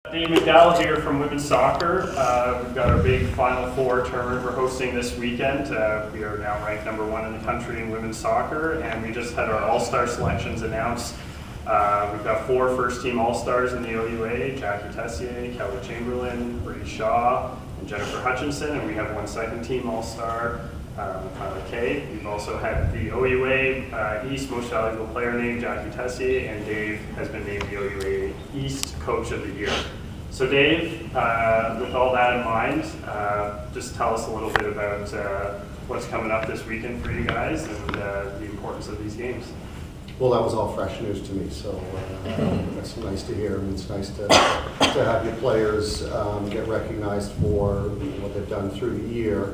Dave McDowell here from women's soccer. We've got our big Final Four tournament we're hosting this weekend. We are now ranked #1 in the country in women's soccer, and we just had our all-star selections announced. We've got 4 first-team all-stars in the OUA: Jackie Tessier, Kelly Chamberlain, Brady Shaw, and Jennifer Hutchinson, and we have 1 second-team all-star, Tyler Kay. We've also had the OUA East Most Valuable Player named Jackie Tessier, and Dave has been named the OUA East Coach of the Year. So Dave, with all that in mind, just tell us a little bit about what's coming up this weekend for you guys and the importance of these games. Well, that was all fresh news to me, so that's nice to hear. And it's nice to have your players get recognized for what they've done through the year.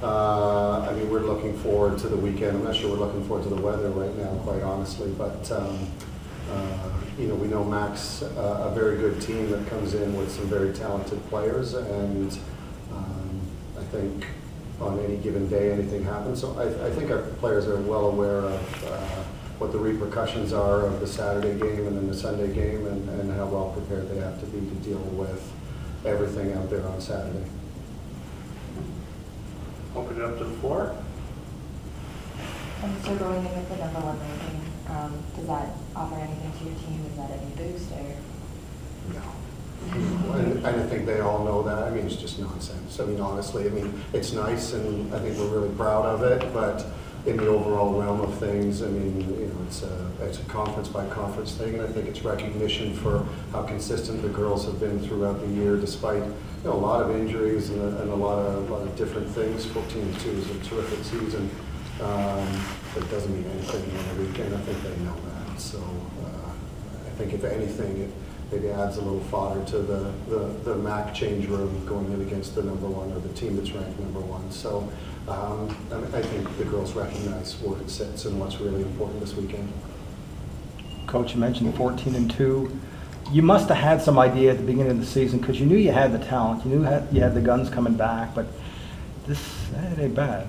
I mean, we're looking forward to the weekend. I'm not sure we're looking forward to the weather right now, quite honestly, but you know, we know Mac's a very good team that comes in with some very talented players, and I think on any given day anything happens. So I think our players are well aware of what the repercussions are of the Saturday game and then the Sunday game, and how well prepared they have to be to deal with everything out there on Saturday. Open it up to the floor. And so going in with the #1 ranking, does that offer anything to your team? Is that any boost or? No. And I think they all know that. I mean, it's just nonsense. I mean, honestly, I mean, it's nice and I think we're really proud of it, but in the overall realm of things, I mean, you know, it's a conference by conference thing, and I think it's recognition for how consistent the girls have been throughout the year, despite, you know, a lot of injuries and a lot of different things. 14-2 is a terrific season, but it doesn't mean anything on the weekend. I think they know that. So I think if anything, it maybe adds a little fodder to the MAC change room going in against the #1 or the team that's ranked #1. So I think the girls recognize where it sits and what's really important this weekend. Coach, you mentioned 14-2. You must have had some idea at the beginning of the season, because you knew you had the talent, you knew you had the guns coming back, but this it ain't bad.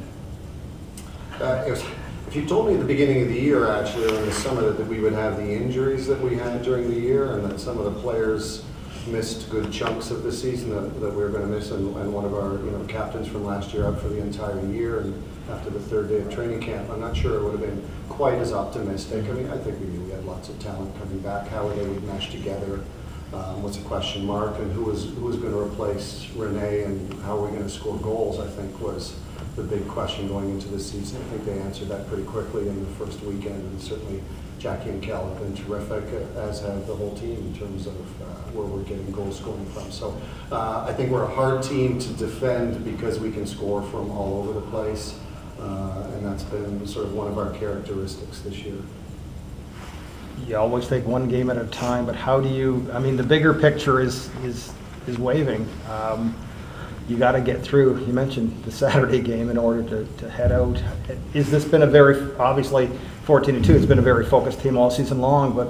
If you told me at the beginning of the year, actually, or in the summer, that we would have the injuries that we had during the year, and that some of the players missed good chunks of the season that we were going to miss, and one of our captains from last year out for the entire year, and after the 3rd day of training camp, I'm not sure it would have been quite as optimistic. I mean, I think we knew we had lots of talent coming back. How they would mesh together was a question mark, and who was going to replace Renee, and how are we going to score goals, I think was the big question going into the season. I think they answered that pretty quickly in the first weekend, and certainly Jackie and Cal have been terrific, as have the whole team in terms of where we're getting goals scoring from. So I think we're a hard team to defend because we can score from all over the place, and that's been sort of one of our characteristics this year. You always take one game at a time, but how do you, I mean, the bigger picture is waving. You got to get through, you mentioned the Saturday game in order to head out. Is this been a very, obviously 14-2, it's been a very focused team all season long, but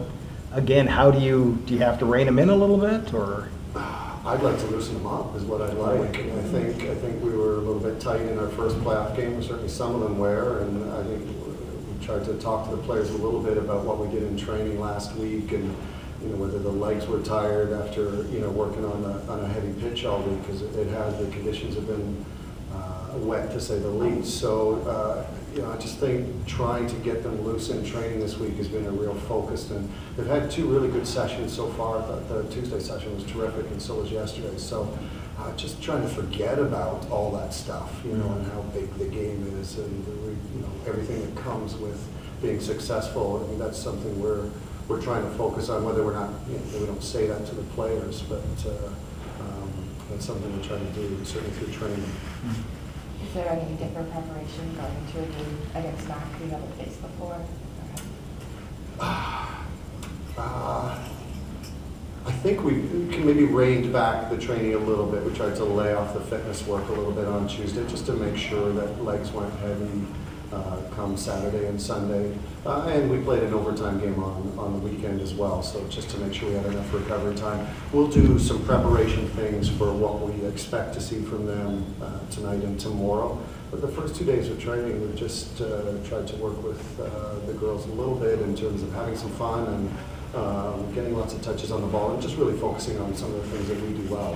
again, how do you have to rein them in a little bit, or? I'd like to loosen them up is what I'd like. I think we were a little bit tight in our first playoff game, certainly some of them were, and I think we tried to talk to the players a little bit about what we did in training last week, and whether the legs were tired after working on a heavy pitch all week, because the conditions have been wet to say the least. So I just think trying to get them loose in training this week has been a real focus, and they've had 2 really good sessions so far. The Tuesday session was terrific, and so was yesterday. So just trying to forget about all that stuff, and how big the game is, and everything that comes with being successful. I mean, that's something we're trying to focus on, whether we're not, we don't say that to the players, but that's something we're trying to do, certainly through training. Is there any different preparation going into a game against MAC you haven't faced before? I think we can maybe reined back the training a little bit. We tried to lay off the fitness work a little bit on Tuesday, just to make sure that legs weren't heavy come Saturday and Sunday. And we played an overtime game on the weekend as well, so just to make sure we had enough recovery time. We'll do some preparation things for what we expect to see from them tonight and tomorrow. But the first 2 days of training, we've just tried to work with the girls a little bit in terms of having some fun and getting lots of touches on the ball, and just really focusing on some of the things that we do well.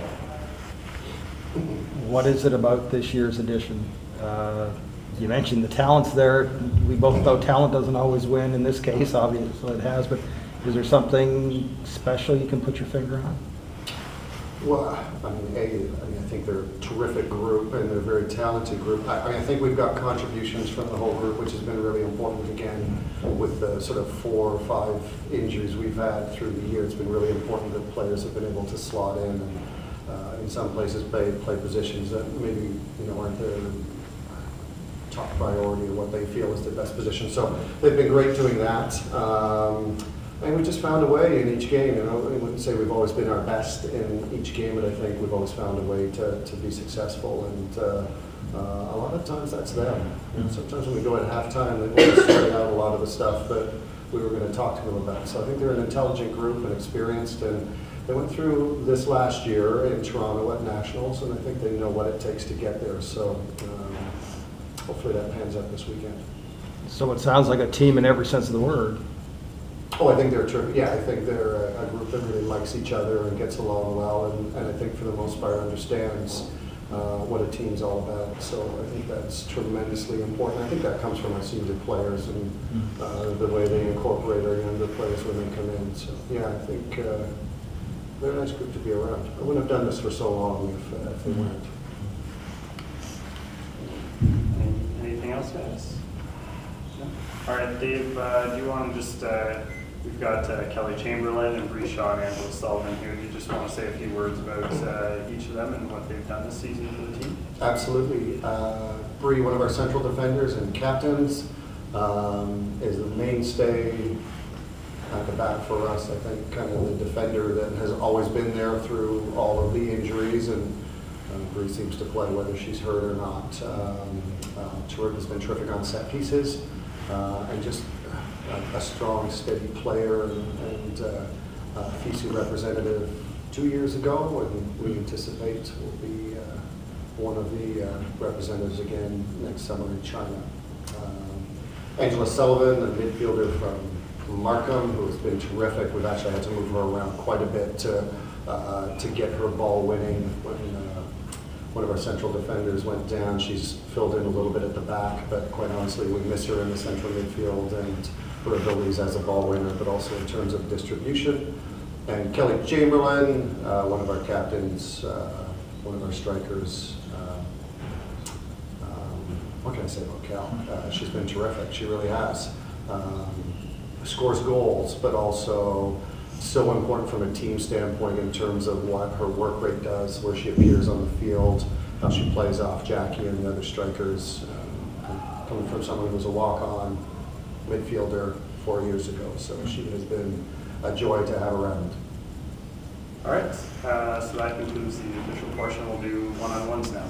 What is it about this year's edition? You mentioned the talent's there. We both know talent doesn't always win. In this case, obviously it has, but is there something special you can put your finger on? Well, I think they're a terrific group and they're a very talented group. I think we've got contributions from the whole group, which has been really important. Again, with the sort of 4 or 5 injuries we've had through the year, it's been really important that players have been able to slot in and in some places play positions that maybe aren't their top priority or what they feel is their best position. So they've been great doing that. And we just found a way in each game. I wouldn't say we've always been our best in each game, but I think we've always found a way to be successful. And a lot of times that's them. Sometimes when we go at halftime, they want to sort out a lot of the stuff that we were going to talk to them about. So I think they're an intelligent group and experienced, and they went through this last year in Toronto at Nationals, and I think they know what it takes to get there. So hopefully that pans out this weekend. So it sounds like a team in every sense of the word. Oh, I think they're terrific. Yeah, I think they're a group that really likes each other and gets along well, and I think for the most part understands what a team's all about. So I think that's tremendously important. I think that comes from our senior players and the way they incorporate our younger players when they come in. So yeah, I think they're a nice group to be around. I wouldn't have done this for so long if they weren't. Anything else, guys? No? All right, Dave, do you want to just, we've got Kelly Chamberlain and Bree Shaw and Angela Sullivan here. Do you just want to say a few words about each of them and what they've done this season for the team? Absolutely. Bree, one of our central defenders and captains, is the mainstay at the back for us. I think kind of the defender that has always been there through all of the injuries, and Bree seems to play whether she's hurt or not. Tour has been terrific on set pieces, and just a strong, steady player, and FISU representative 2 years ago, and we anticipate will be one of the representatives again next summer in China. Angela Sullivan, a midfielder from Markham, who has been terrific. We've actually had to move her around quite a bit to get her ball winning. When one of our central defenders went down, she's filled in a little bit at the back, but quite honestly, we miss her in the central midfield and her abilities as a ball winner, but also in terms of distribution. And Kelly Chamberlain, one of our captains, one of our strikers. What can I say about Cal? She's been terrific. She really has. Scores goals, but also so important from a team standpoint in terms of what her work rate does, where she appears on the field, how she plays off Jackie and the other strikers. Coming from someone who was a walk-on midfielder 4 years ago, so she has been a joy to have around. All right, so that concludes the official portion. We'll do one-on-ones now.